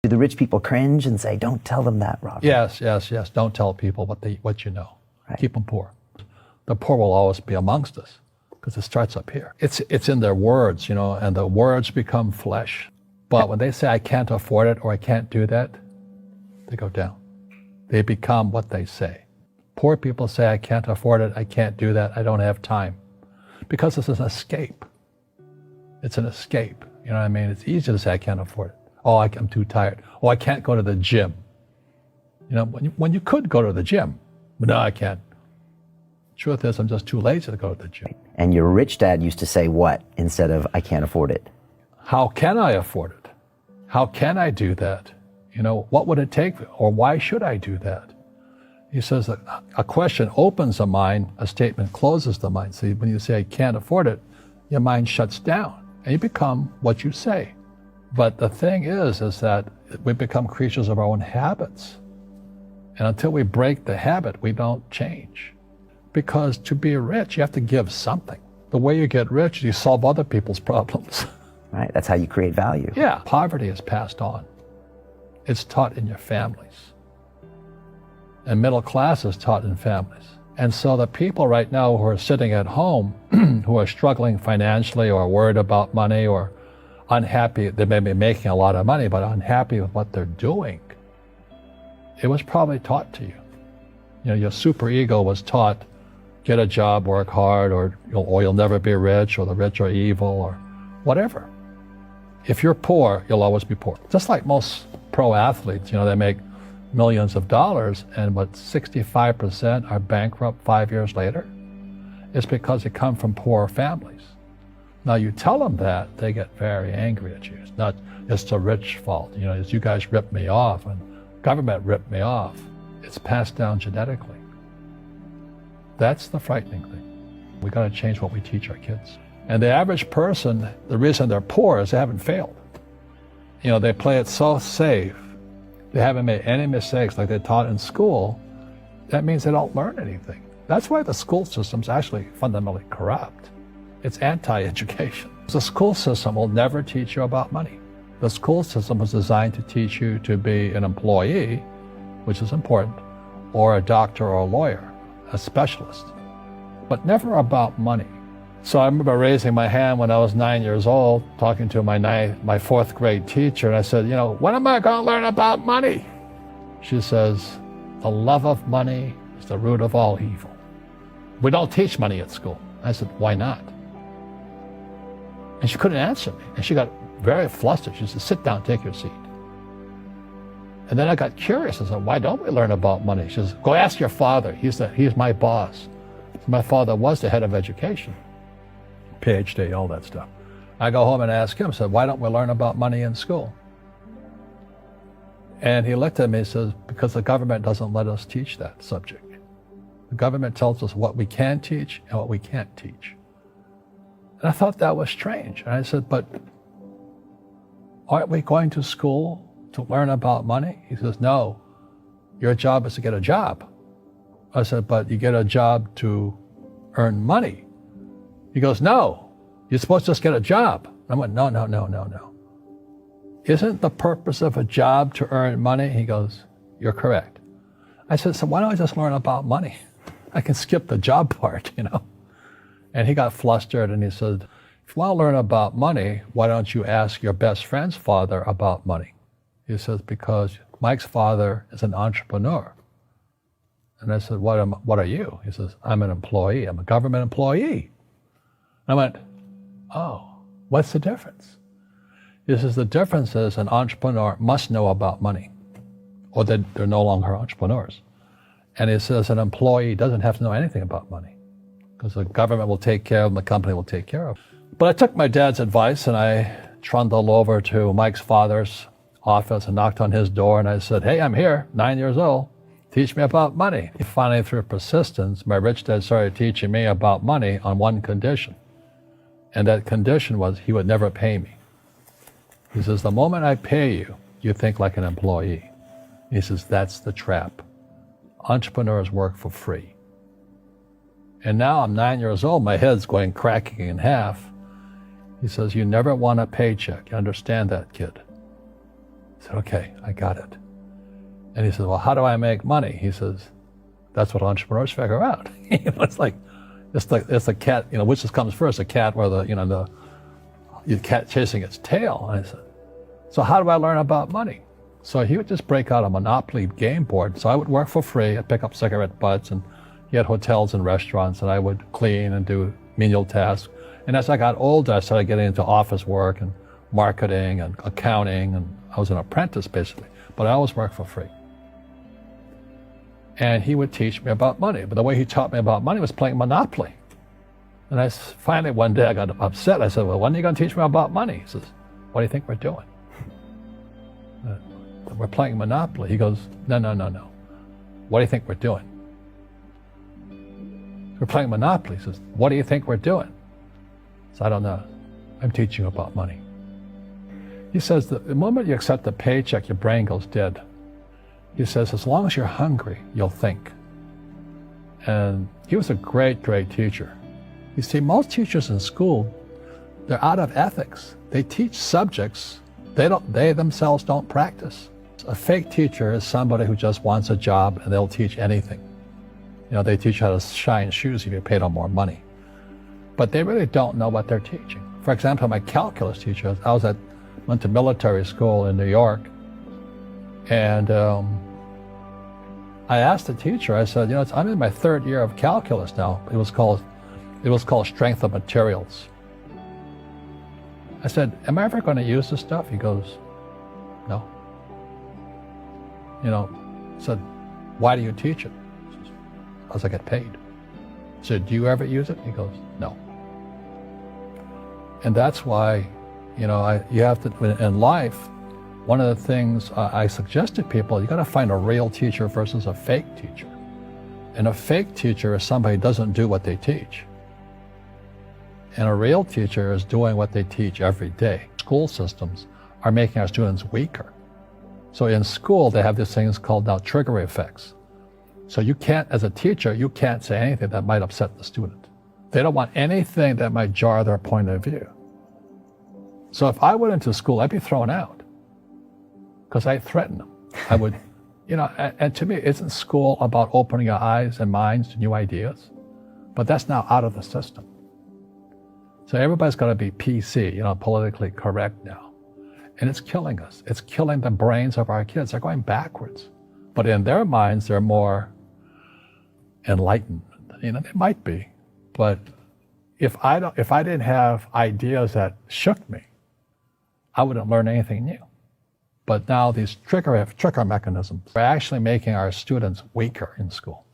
Do the rich people cringe and say, don't tell them that, Robert? Yes. Don't tell people what you know. Right. Keep them poor. The poor will always be amongst us because it starts up here. It's in their words, and the words become flesh. But when they say, I can't afford it or I can't do that, they go down. They become what they say. Poor people say, I can't afford it, I can't do that, I don't have time. Because it's an escape. It's an escape. You know what I mean? It's easy to say, I can't afford it. Oh, I'm too tired. Oh, I can't go to the gym. When you could go to the gym, but no, I can't. Truth is, I'm just too lazy to go to the gym. And your rich dad used to say what instead of, I can't afford it? How can I afford it? How can I do that? What would it take, or why should I do that? He says that a question opens the mind, a statement closes the mind. See, when you say, I can't afford it, your mind shuts down, and you become what you say. But the thing is that we become creatures of our own habits. And until we break the habit, we don't change. Because to be rich, you have to give something. The way you get rich, you solve other people's problems. Right, that's how you create value. Yeah, poverty is passed on. It's taught in your families. And middle class is taught in families. And so the people right now who are sitting at home, who are struggling financially or worried about money or unhappy, they may be making a lot of money, but unhappy with what they're doing, it was probably taught to you. Your superego was taught, get a job, work hard, or you'll never be rich, or the rich are evil, or whatever. If you're poor, you'll always be poor. Just like most pro athletes, they make millions of dollars, and 65% are bankrupt 5 years later. It's because they come from poor families. Now you tell them that, they get very angry at you. It's not, it's the rich fault. It's you guys ripped me off, and government ripped me off. It's passed down genetically. That's the frightening thing. We got to change what we teach our kids. And the average person, the reason they're poor is they haven't failed. They play it so safe. They haven't made any mistakes like they're taught in school. That means they don't learn anything. That's why the school system's actually fundamentally corrupt. It's anti-education. The school system will never teach you about money. The school system was designed to teach you to be an employee, which is important, or a doctor or a lawyer, a specialist, but never about money. So I remember raising my hand when I was 9 years old, talking to my fourth grade teacher, and I said, when am I going to learn about money? She says, the love of money is the root of all evil. We don't teach money at school. I said, why not? And she couldn't answer me, and she got very flustered. She said, sit down, take your seat. And then I got curious. I said, why don't we learn about money? She says, go ask your father. He's my boss. My father was the head of education. PhD, all that stuff. I go home and ask him, I said, why don't we learn about money in school? And he looked at me and says, because the government doesn't let us teach that subject. The government tells us what we can teach and what we can't teach. And I thought that was strange. And I said, but aren't we going to school to learn about money? He says, no, your job is to get a job. I said, but you get a job to earn money. He goes, no, you're supposed to just get a job. I went, no. Isn't the purpose of a job to earn money? He goes, you're correct. I said, so why don't I just learn about money? I can skip the job part, And he got flustered and he said, if you want to learn about money, why don't you ask your best friend's father about money? He says, because Mike's father is an entrepreneur. And I said, what are you? He says, I'm an employee. I'm a government employee. I went, oh, what's the difference? He says, the difference is an entrepreneur must know about money, or they're no longer entrepreneurs. And he says an employee doesn't have to know anything about money, because the government will take care of them, the company will take care of them. But I took my dad's advice, and I trundled over to Mike's father's office and knocked on his door, and I said, hey, I'm here, 9 years old. Teach me about money. Finally, through persistence, my rich dad started teaching me about money on one condition. And that condition was he would never pay me. He says, the moment I pay you, you think like an employee. He says, that's the trap. Entrepreneurs work for free. And now I'm 9 years old, my head's going cracking in half. He says, you never want a paycheck. You understand that, kid? I said, okay, I got it. And he says, well, how do I make money? He says, that's what entrepreneurs figure out. It's like a cat, which comes first, a cat or the cat chasing its tail. And I said, so how do I learn about money? So he would just break out a Monopoly game board. So I would work for free. I'd pick up cigarette butts, and he had hotels and restaurants, and I would clean and do menial tasks. And as I got older, I started getting into office work and marketing and accounting, and I was an apprentice basically, but I always worked for free. And he would teach me about money, but the way he taught me about money was playing Monopoly. And finally one day I got upset. I said, well, when are you going to teach me about money? He says, what do you think we're doing? We're playing Monopoly. He goes, no. What do you think we're doing? We're playing Monopoly. He says, what do you think we're doing? So I don't know. I'm teaching you about money. He says that the moment you accept a paycheck, your brain goes dead. He says, as long as you're hungry, you'll think. And he was a great, great teacher. You see, most teachers in school, they're out of ethics. They teach subjects they themselves don't practice. A fake teacher is somebody who just wants a job and they'll teach anything. They teach how to shine shoes if you pay them more money. But they really don't know what they're teaching. For example, my calculus teacher, went to military school in New York, and I asked the teacher, I said, I'm in my third year of calculus now. It was called strength of materials. I said, am I ever going to use this stuff? He goes, no. I said, why do you teach it? He says, because I get paid. I said, do you ever use it? He goes, no. And that's why, you have to, in life, one of the things I suggest to people, you got to find a real teacher versus a fake teacher. And a fake teacher is somebody who doesn't do what they teach. And a real teacher is doing what they teach every day. School systems are making our students weaker. So in school, they have these things called now trigger effects. So you can't, as a teacher, you can't say anything that might upset the student. They don't want anything that might jar their point of view. So if I went into school, I'd be thrown out because I threatened them. I would, and to me, isn't school about opening your eyes and minds to new ideas? But that's now out of the system. So everybody's got to be PC, politically correct now. And it's killing us. It's killing the brains of our kids. They're going backwards. But in their minds, they're more enlightened. They might be. But if I didn't have ideas that shook me, I wouldn't learn anything new. But now these trigger mechanisms are actually making our students weaker in school.